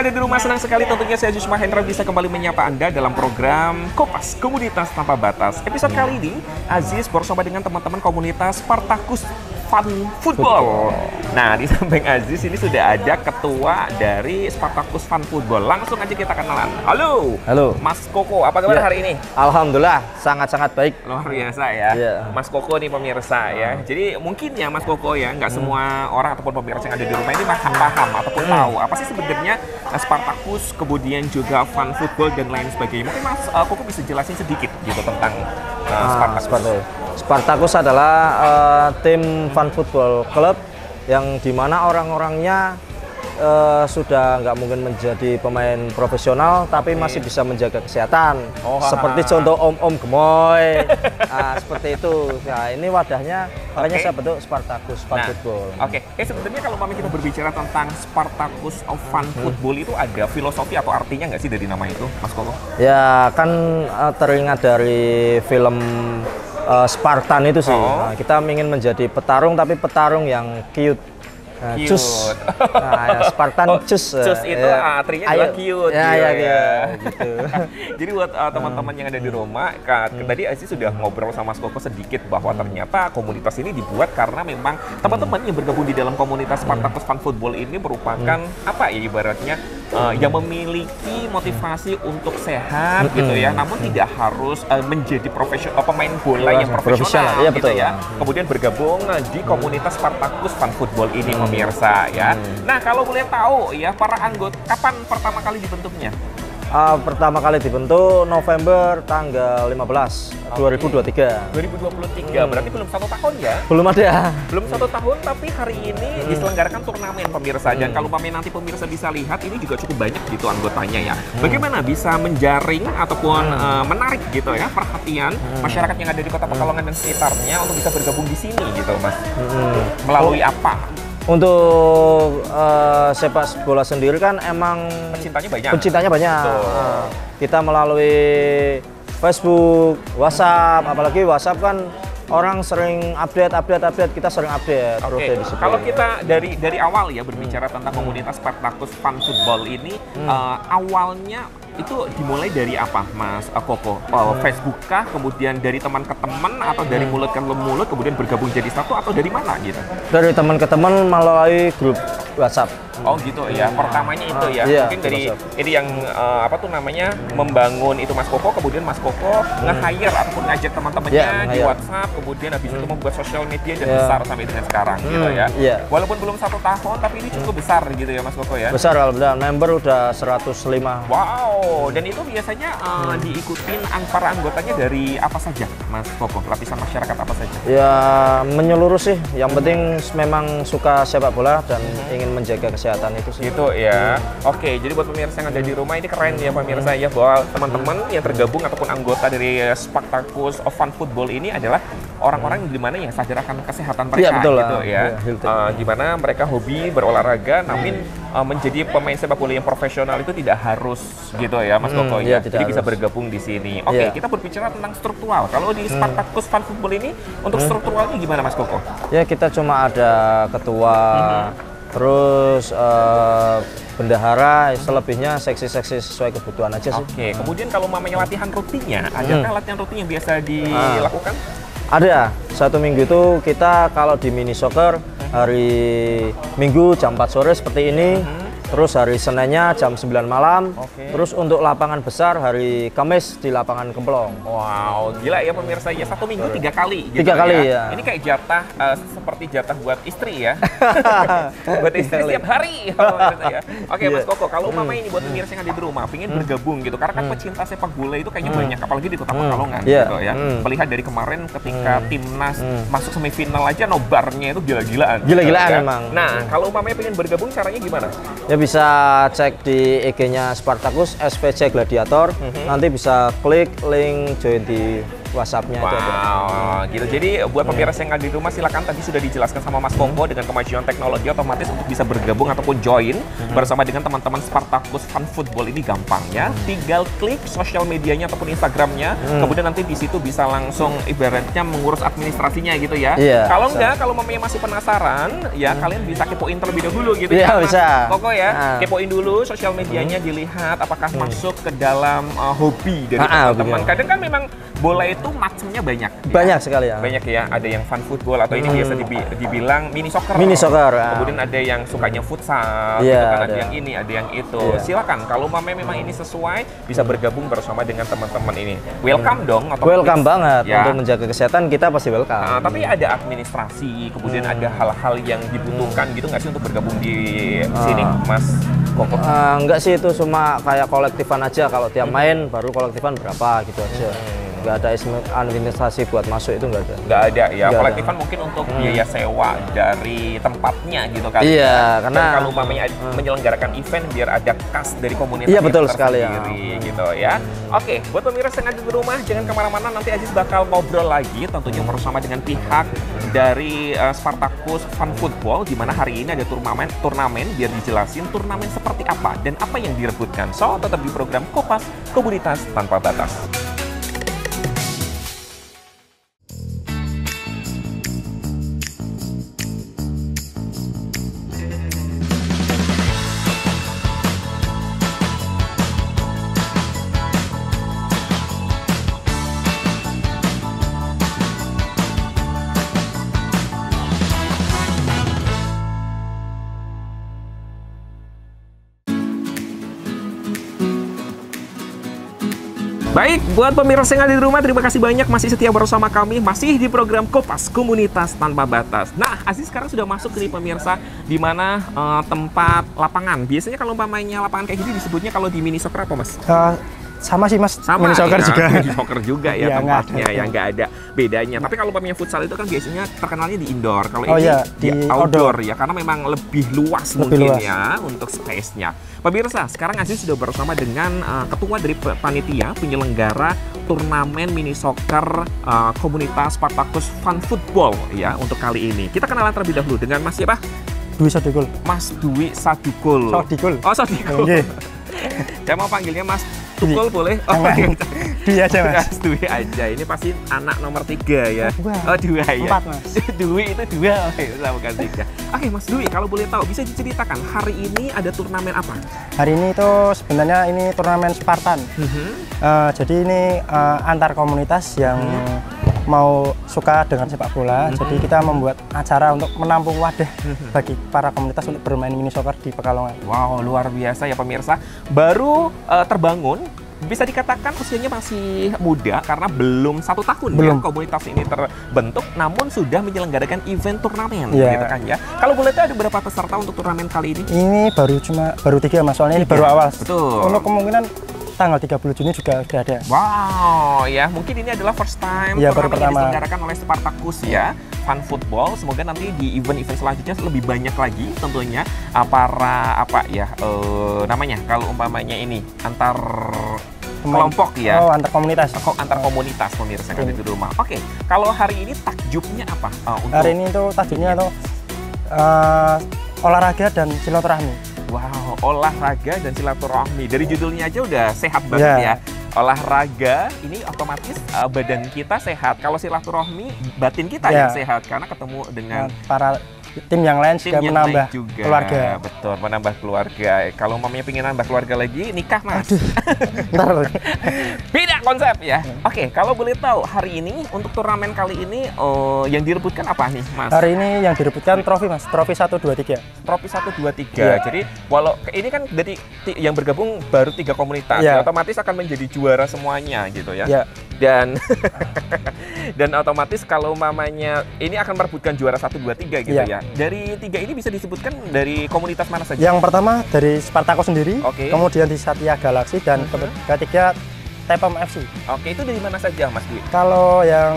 yang ada di rumah, senang sekali tentunya saya Aziz Mahendra bisa kembali menyapa Anda dalam program Kopas Komunitas Tanpa Batas. Episode kali ini, Aziz bersama dengan teman-teman komunitas Spartacus Fun Football. Nah, di samping Aziz ini sudah ada ketua dari Spartacus Fun Football. Langsung aja kita kenalan. Halo. Halo. Mas Koko, apa kabar hari ini? Alhamdulillah, sangat-sangat baik. Luar biasa ya. Mas Koko nih pemirsa ya. Jadi mungkin ya Mas Koko ya, nggak semua orang ataupun pemirsa yang ada di rumah ini paham ataupun tahu apa sih sebenarnya Spartacus, kemudian juga Fun Football dan lain sebagainya. Mungkin Mas Koko bisa jelasin sedikit gitu tentang Spartacus. Spartacus adalah tim Fun Football Club yang dimana orang-orangnya sudah nggak mungkin menjadi pemain profesional tapi masih bisa menjaga kesehatan. Seperti contoh om-om gemoy. Nah, seperti itu. Nah, ini wadahnya makanya saya bentuk Spartacus Fun Football. Sebenarnya kalau kita berbicara tentang Spartacus of Fun Football itu ada filosofi atau artinya nggak sih dari nama itu, Mas Koko? Ya, kan teringat dari film Spartan itu sih. Nah, kita ingin menjadi petarung tapi petarung yang cute. Cus. Nah, ya, Spartan cus. Cus itu artinya adalah cute. Gitu. Jadi buat teman-teman yang ada di rumah, tadi Aziz sudah ngobrol sama Mas Koko sedikit bahwa ternyata komunitas ini dibuat karena memang teman-teman yang bergabung di dalam komunitas Spartacus Fun Football ini merupakan apa ya ibaratnya yang memiliki motivasi untuk sehat gitu ya, namun tidak harus menjadi pemain bola yang profesional gitu ya. Kemudian bergabung di komunitas Spartacus Fun Football ini pemirsa ya. Nah, kalau boleh tahu ya para anggota kapan pertama kali dibentuknya? Pertama kali dibentuk November tanggal 15 2023. 2023 berarti belum 1 tahun ya? Belum ada. Belum 1 tahun tapi hari ini diselenggarakan turnamen pemirsa. Dan kalau nanti pemirsa bisa lihat ini juga cukup banyak gitu anggotanya ya. Bagaimana bisa menjaring ataupun menarik gitu ya perhatian masyarakat yang ada di Kota Pekalongan dan sekitarnya untuk bisa bergabung di sini gitu Mas? Melalui apa? Untuk sepak bola sendiri kan emang pencintanya banyak. Kita melalui Facebook, WhatsApp, apalagi WhatsApp kan orang sering update, kita sering update. Kalau kita dari awal ya berbicara tentang komunitas Spartacus Fun Football ini, awalnya itu dimulai dari apa, Mas Koko? Facebook kah, kemudian dari teman ke teman, atau dari mulut ke mulut, kemudian bergabung jadi satu, atau dari mana gitu? Dari teman ke teman melalui grup WhatsApp. Oh gitu ya, pertamanya itu ya. Mungkin dari ini yang membangun itu Mas Koko, kemudian Mas Koko nge-hire ataupun ngajak teman-temannya di WhatsApp, kemudian habis itu membuat sosial media dan besar sampai dengan sekarang gitu ya. Walaupun belum 1 tahun, tapi ini cukup besar gitu ya Mas Koko ya? Besar, alhamdulillah. Member udah 105. Wow, dan itu biasanya diikutin para anggotanya dari apa saja Mas Koko? Lapisan masyarakat apa saja? Ya menyeluruh sih, yang penting memang suka sepak bola dan ingin menjaga kesehatan itu sih. Gitu ya. Oke, jadi buat pemirsa yang ada di rumah ini keren ya pemirsa ya, bahwa teman-teman yang tergabung ataupun anggota dari Spartacus of Fun Football ini adalah orang-orang di mana yang sadar akan kesehatan mereka gitu ya. Gimana mereka hobi berolahraga namun menjadi pemain sepak bola yang profesional itu tidak harus gitu ya Mas Koko ya. Jadi bisa bergabung di sini. Oke, kita berbicara tentang struktural. Kalau di Spartacus Fun Football ini untuk strukturalnya gimana Mas Koko? Ya kita cuma ada ketua, terus bendahara, selebihnya seksi-seksi sesuai kebutuhan aja sih. Oke, kemudian kalau mamanya latihan rutinnya, adakah latihan rutin yang biasa dilakukan? Ada, 1 minggu itu kita kalau di mini soccer hari Minggu jam 4 sore seperti ini. Terus hari Seninnya jam 9 malam. Terus untuk lapangan besar hari Kamis di lapangan Kemplong. Wow, gila ya pemirsa ya, 1 minggu 3 kali. 3 kali ya. Ini kayak jatah seperti jatah buat istri ya. Buat istri setiap hari. Ya. Oke Mas Koko, kalau mama ini buat pemirsa yang ada di rumah, pengen bergabung gitu, karena kan pecinta sepak bola itu kayaknya banyak, apalagi di Kota Pekalongan gitu ya. Melihat dari kemarin ketika timnas masuk semifinal aja nobarnya itu gila-gilaan. Gila-gilaan memang. Nah, kalau mamanya pengen bergabung caranya gimana? Ya bisa cek di IG-nya Spartacus SPC Gladiator. Nanti bisa klik link join di WhatsApp-nya itu ada. Wow, gitu. Jadi buat pemirsa yang ada di rumah, silakan, tadi sudah dijelaskan sama Mas Koko dengan kemajuan teknologi otomatis untuk bisa bergabung ataupun join bersama dengan teman-teman Spartacus Fun Football ini gampang ya. Tinggal klik sosial medianya ataupun Instagramnya, kemudian nanti di situ bisa langsung ibaratnya mengurus administrasinya gitu ya. Iya, Kalau bisa. enggak, kalau mamanya masih penasaran, ya kalian bisa kepoin terlebih dahulu gitu Iya, ya. Mas bisa. Koko ya, Kepoin dulu sosial medianya, dilihat apakah masuk ke dalam hobi dari teman-teman. betul. Kadang kan memang bola itu macamnya banyak. Banyak sekali ya. Banyak ya, ada yang fun football atau ini biasa dibilang mini soccer. Mini soccer. Kemudian ada yang sukanya futsal, Iya, gitu kan, ada ada. yang ini, ada yang itu. Iya. Silakan kalau memang ini sesuai, bisa bergabung bersama dengan teman-teman ini. Welcome dong. Welcome banget Ya. untuk menjaga kesehatan, kita pasti welcome. Tapi ada administrasi, kemudian ada hal-hal yang dibutuhkan gitu nggak sih untuk bergabung di sini, Mas Koko? Enggak sih, itu cuma kayak kolektifan aja, kalau tiap main baru kolektifan berapa gitu aja. Nggak ada administrasi buat masuk, itu nggak ada. Nggak ada ya, Nggak kolektifan mungkin untuk biaya sewa dari tempatnya gitu kan. Iya, Dan karena kalau umpamanya menyelenggarakan event biar ada kas dari komunitas Iya, yang betul sekali ya. tersendiri gitu ya. Oke, buat pemirsa yang ada di rumah jangan kemana-mana, nanti Aziz bakal ngobrol lagi tentunya bersama dengan pihak dari Spartacus Fun Football, di mana hari ini ada turnamen biar dijelasin turnamen seperti apa dan apa yang direbutkan. So, tetap di program Kopas, Komunitas Tanpa Batas. Baik, buat pemirsa yang ada di rumah, terima kasih banyak masih setia bersama kami, masih di program Kopas Komunitas Tanpa Batas. Nah, Aziz sekarang sudah masuk ke pemirsa, di mana tempat lapangan. Biasanya kalau umpamanya lapangan kayak gini disebutnya kalau di mini soccer apa, Mas? Sama sih Mas, Sama mini soccer ya, juga. mini soccer juga ya, Iya, tempatnya, nggak ada. yang nggak ada bedanya. Tapi kalau umpamanya futsal itu kan biasanya terkenalnya di indoor. Kalau Oh ini iya, di di outdoor ya, karena memang lebih luas Lebih mungkin luas. ya untuk space-nya. Pemirsa, sekarang Aziz sudah bersama dengan ketua dari panitia penyelenggara turnamen mini soccer komunitas Spartacus Fun Football ya untuk kali ini. Kita kenalan terlebih dahulu dengan Mas siapa? Dwi Sodikul. Mas Dwi Sadikul. Sodikul. Oh, Sadikul. Nggih. Saya mau panggilnya Mas Tukul boleh? Oh, Jangan. Dwi aja Mas. Mas Dwi aja. Ini pasti anak nomor 3 ya. Dua. Oh, 2 ya. 4 Mas. Dwi itu 2. Oke, bukan 3. Oke, Mas Dwi, kalau boleh tahu bisa diceritakan hari ini ada turnamen apa? Hari ini itu sebenarnya ini turnamen Spartan. Jadi ini antar komunitas yang mau suka dengan sepak bola. Jadi kita membuat acara untuk menampung wadah bagi para komunitas untuk bermain mini soccer di Pekalongan. Wow, luar biasa ya pemirsa. Baru terbangun, bisa dikatakan usianya masih muda karena belum 1 tahun Belum. ya komunitas ini terbentuk, namun sudah menyelenggarakan event turnamen, Iya. gitu kan ya. Kalau boleh tahu ada berapa peserta untuk turnamen kali ini? Ini baru 3 Mas, soalnya ini baru awal. Betul. Untuk kemungkinan tanggal 30 Juni juga sudah ada. Wow, ya mungkin ini adalah first time Iya, baru turnamen yang pertama. diselenggarakan oleh Spartacus ya, Fun Football. Semoga nanti di event-event selanjutnya lebih banyak lagi tentunya para namanya kalau umpamanya ini antar kelompok ya. Oh, antar komunitas. Antar komunitas pemirsa yang ada di rumah. Oke, kalau hari ini takjubnya apa? Untuk Hari ini tuh tajuknya tuh olahraga dan silaturahmi. wow, olahraga dan silaturahmi. Dari judulnya aja udah sehat banget Ya. ya. Olahraga ini otomatis badan kita sehat. Kalau silaturahmi batin kita Ya. yang sehat karena ketemu dengan Para tim yang lain tim juga yang menambah lain juga. keluarga. Betul, menambah keluarga. Kalau mamanya pengen nambah keluarga lagi, nikah Mas. Ntar Beda konsep ya. Oke, kalau boleh tahu hari ini untuk turnamen kali ini yang direbutkan apa nih Mas? hari ini yang direbutkan trofi Mas, trofi 1, 2, 3. Trofi 1, 2, 3. Iya. Jadi walau ini kan dari yang bergabung baru 3 komunitas, Iya. ya, otomatis akan menjadi juara semuanya gitu ya. Ya, Dan dan otomatis kalau mamanya ini akan merebutkan juara 1, 2, 3 gitu Iya. ya. Dari 3 ini bisa disebutkan dari komunitas mana saja? yang pertama dari Spartacus sendiri, Oke. kemudian di Satya Galaxy dan ketiga Tepem FC. Oke, itu dari mana saja Mas Dwi? Kalau yang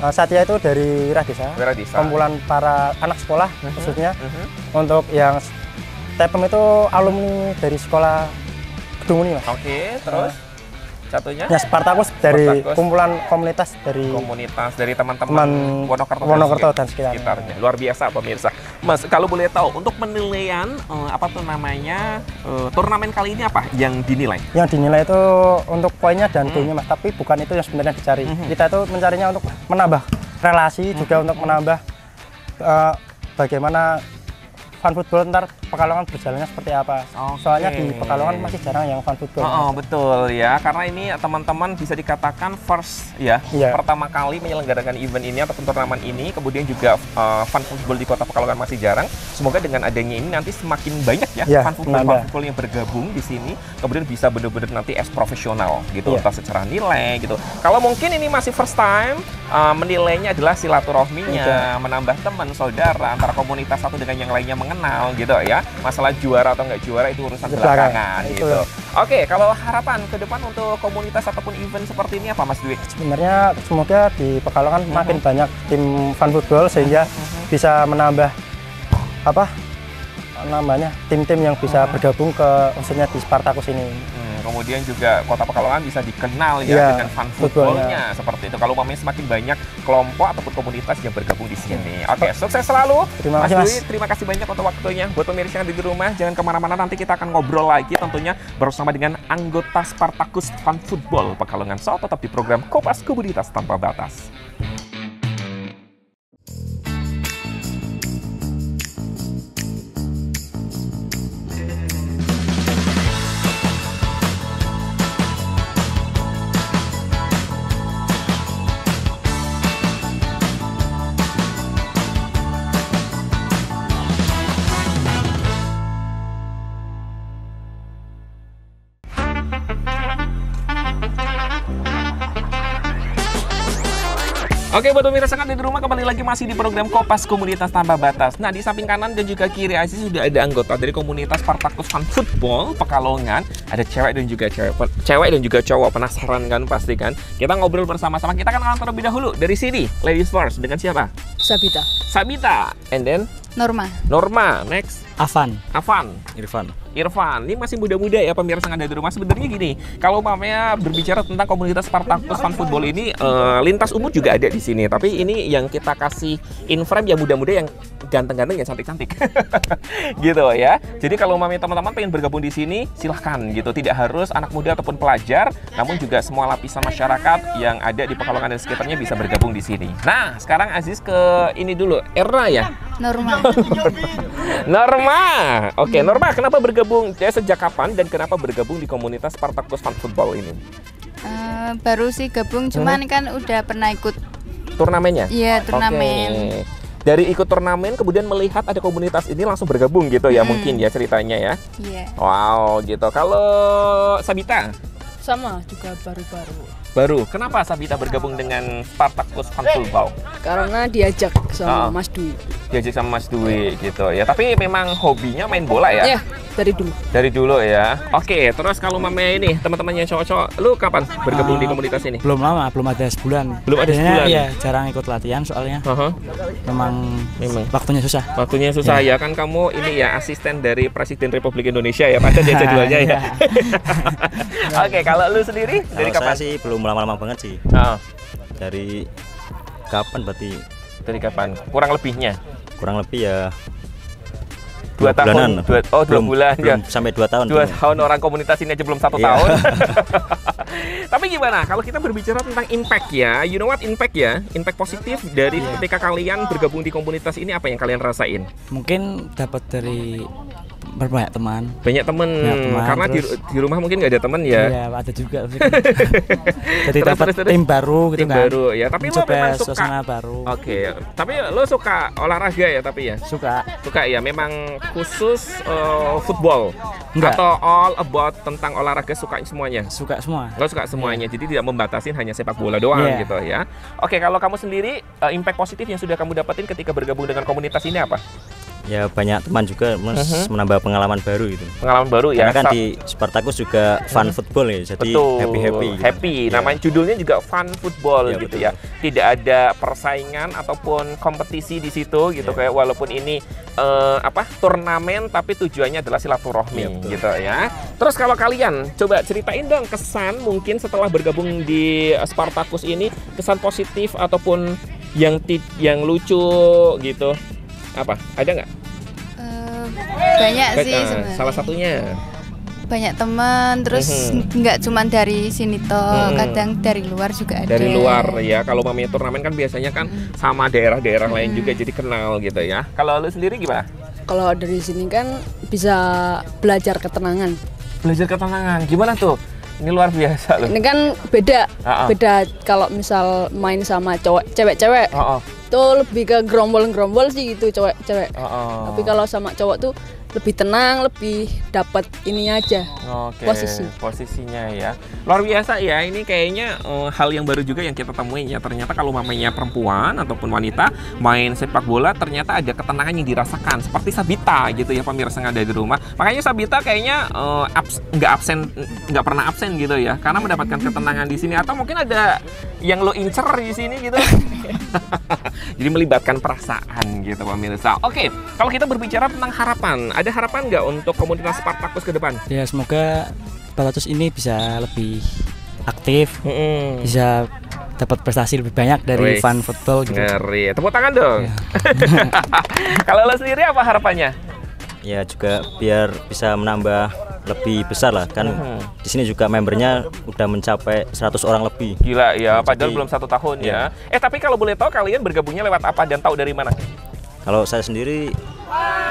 Satya itu dari Wiradesa, Wiradesa. kumpulan para anak sekolah khususnya. Mhm. Untuk yang Tepem itu alumni dari sekolah Gedung Uni Mas. Oke, terus satunya? Ya, Spartacus dari Spartacus. kumpulan komunitas dari teman-teman Wonokerto dan sekitarnya. Luar biasa pemirsa. Mas, kalau boleh tahu untuk penilaian apa tuh namanya turnamen kali ini apa yang dinilai? Yang dinilai itu untuk poinnya dan golnya Mas, tapi bukan itu yang sebenarnya dicari. Kita itu mencarinya untuk menambah relasi, juga untuk menambah bagaimana fun football ntar Pekalongan berjalannya seperti apa. Soalnya di Pekalongan masih jarang yang fun football. Betul ya, karena ini teman-teman bisa dikatakan first ya, pertama kali menyelenggarakan event ini ataupun turnamen ini, kemudian juga fun football di Kota Pekalongan masih jarang. Semoga dengan adanya ini nanti semakin banyak ya fun football yang bergabung di sini, kemudian bisa benar-benar nanti as profesional gitu, entah secara nilai gitu. Kalau mungkin ini masih first time, menilainya adalah silaturahminya, menambah teman, saudara antara komunitas satu dengan yang lainnya mengenal gitu ya. Masalah juara atau nggak juara itu urusan belakangan gitu. Oke, kalau harapan ke depan untuk komunitas ataupun event seperti ini apa Mas Dwi? Sebenarnya semoga di Pekalongan makin banyak tim fun football sehingga bisa menambah tim-tim yang bisa bergabung ke maksudnya di Spartacus ini. Kemudian juga Kota Pekalongan bisa dikenal ya dengan fun footballnya seperti itu. Kalau mamanya semakin banyak kelompok ataupun komunitas yang bergabung di sini. Oke, sukses selalu. Terima kasih Mas. Terima kasih banyak untuk waktunya. Buat pemirsa yang ada di rumah, jangan kemana-mana. Nanti kita akan ngobrol lagi tentunya bersama dengan anggota Spartacus Fun Football Pekalongan. So, tetap di program Kopas Komunitas Tanpa Batas. Oke, buat pemirsa yang ada di rumah, kembali lagi masih di program Kopas Komunitas Tanpa Batas. Nah, di samping kanan dan juga kiri Aziz sudah ada anggota dari komunitas Spartacus Fun Football Pekalongan. Ada cewek dan juga cowok. Penasaran kan pasti kan? Kita ngobrol bersama-sama. Kita akan terlebih dahulu dari sini. Ladies first, dengan siapa? Sabita. And then? Norma. Next? Afan. Irfan, ini masih muda-muda ya pemirsa yang ada di rumah. Sebenarnya gini, kalau mamanya berbicara tentang komunitas Spartacus Fun Football ini, lintas umur juga ada di sini. Tapi ini yang kita kasih in frame yang muda-muda, yang ganteng-ganteng, yang cantik-cantik, gitu ya. Jadi kalau mamanya teman-teman pengen bergabung di sini, silahkan gitu. Tidak harus anak muda ataupun pelajar, namun juga semua lapisan masyarakat yang ada di Pekalongan dan sekitarnya bisa bergabung di sini. Nah, sekarang Aziz ke ini dulu, Erna ya. Norma. Oke, Norma, kenapa bergabung? Sejak kapan dan kenapa bergabung di komunitas Spartacus Fun Football ini? Baru sih gabung, cuman kan udah pernah ikut turnamennya. Iya, turnamen. Oke. Dari ikut turnamen kemudian melihat ada komunitas ini langsung bergabung gitu ya, mungkin ya ceritanya ya. Iya. Wow, gitu. Kalau Sabita? Sama, juga baru-baru. Baru. Kenapa Sabita bergabung dengan Spartacus Fun Football? Karena diajak sama Mas Dwi. Diajak sama Mas Dwi gitu ya. Tapi memang hobinya main bola ya? Iya, dari dulu. Dari dulu ya. Oke, terus kalau mamanya ini, teman-temannya cowok-cowok, lu kapan bergabung di komunitas ini? Belum lama, belum ada sebulan. Belum ada sebulan? Iya, jarang ikut latihan soalnya. Memang waktunya susah. Waktunya susah ya, kan kamu ini ya asisten dari Presiden Republik Indonesia ya, pada jadwalnya ya. Oke, kalau lu sendiri dari kapan? Saya sih belum lama-lama banget sih. Dari kapan berarti? Dari kapan? Kurang lebihnya? Kurang lebih ya 2 tahun. 2 bulan ya. Sampai 2 tahun. 2 tahun, orang komunitas ini aja belum 1 tahun. Tapi gimana kalau kita berbicara tentang impact ya? You know what impact ya? Impact positif dari ketika kalian bergabung di komunitas ini, apa yang kalian rasain? Mungkin dapat dari berbanyak teman. Banyak teman. Karena di rumah mungkin nggak ada teman ya. Iya, ada juga. Jadi dapat tim baru gitu tim kan. Baru ya. Tapi lo memang suka suasana baru. Oke. Tapi lo suka olahraga ya tapi ya? Suka ya. Memang khusus football. Enggak. Atau all about tentang olahraga, suka semuanya? Suka semua. Lo suka semuanya. Jadi tidak membatasin hanya sepak bola doang gitu ya. Oke, kalau kamu sendiri impact positif yang sudah kamu dapetin ketika bergabung dengan komunitas ini apa? Ya banyak teman juga menambah pengalaman baru gitu. Pengalaman baru ya. Karena kan di Spartacus juga fun football ya, jadi happy-happy. Gitu. Happy, namanya judulnya juga fun football gitu betul. ya. Tidak ada persaingan ataupun kompetisi di situ gitu kayak walaupun ini turnamen tapi tujuannya adalah silaturahmi gitu ya. Terus kalau kalian coba ceritain dong kesan mungkin setelah bergabung di Spartacus ini, kesan positif ataupun yang lucu gitu. Apa? Ada nggak? Banyak sih sebenarnya. Salah satunya. Banyak teman, terus nggak cuma dari sini toh, kadang dari luar juga ada. Dari luar ya, kalau mamanya turnamen kan biasanya kan sama daerah-daerah lain juga jadi kenal gitu ya. Kalau lu sendiri gimana? Kalau dari sini kan bisa belajar ketenangan. Belajar ketenangan, gimana tuh? Ini luar biasa loh. Ini kan beda kalau misal main sama cewek-cewek. Tuh lebih ke gerombol-gerombol sih gitu cewek. Tapi kalau sama cowok tuh lebih tenang, lebih dapat ininya aja. Posisinya ya. Luar biasa ya. Ini kayaknya hal yang baru juga yang kita temuin ya. Ternyata kalau mamanya perempuan ataupun wanita main sepak bola ternyata ada ketenangan yang dirasakan. Seperti Sabita gitu ya pemirsa yang ada di rumah. Makanya Sabita kayaknya nggak pernah absen gitu ya. Karena mendapatkan ketenangan di sini. Atau mungkin ada yang lo incer di sini gitu. Jadi melibatkan perasaan gitu pemirsa. Oke, kalau kita berbicara tentang harapan, ada harapan nggak untuk komunitas Spartacus ke depan? Ya semoga Spartacus ini bisa lebih aktif, bisa dapat prestasi lebih banyak dari fun football gitu. Ngeri, tepuk tangan dong. Ya. Kalau lo sendiri apa harapannya? Ya juga biar bisa menambah lebih besar lah kan. Di sini juga membernya udah mencapai 100 orang lebih. Gila ya, padahal belum 1 tahun ya. Tapi kalau boleh tahu kalian bergabungnya lewat apa dan tahu dari mana? Kalau saya sendiri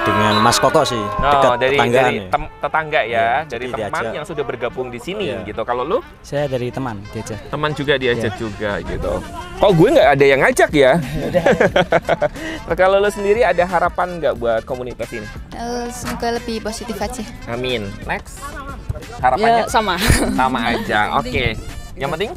dengan Mas Koko sih, dekat dari tetangga ya, dari teman diajak. yang sudah bergabung di sini gitu. Kalau lu? Saya dari teman diajak. Teman juga diajak juga gitu. Kok gue nggak ada yang ngajak ya? Kalau lu sendiri ada harapan nggak buat komunitas ini? Semoga lebih positif aja. Amin. Next. Harapannya? Ya sama. Sama aja. Oke. Yang penting?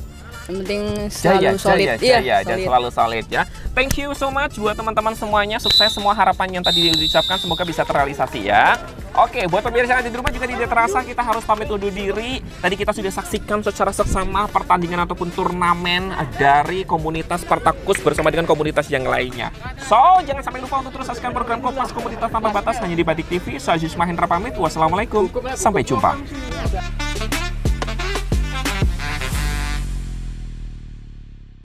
Yang penting selalu solid. Dan selalu solid ya. Thank you so much buat teman-teman semuanya. Sukses semua harapan yang tadi diucapkan, semoga bisa terrealisasi ya. Oke, buat pemirsa yang ada di rumah juga tidak terasa kita harus pamit undur diri. Tadi kita sudah saksikan secara seksama pertandingan ataupun turnamen dari komunitas Spartacus bersama dengan komunitas yang lainnya. So, jangan sampai lupa untuk terus saksikan program Kompas Komunitas Tanpa Batas hanya di Batik TV. Saya Aziz Mahendra pamit. Wassalamualaikum. Sampai jumpa.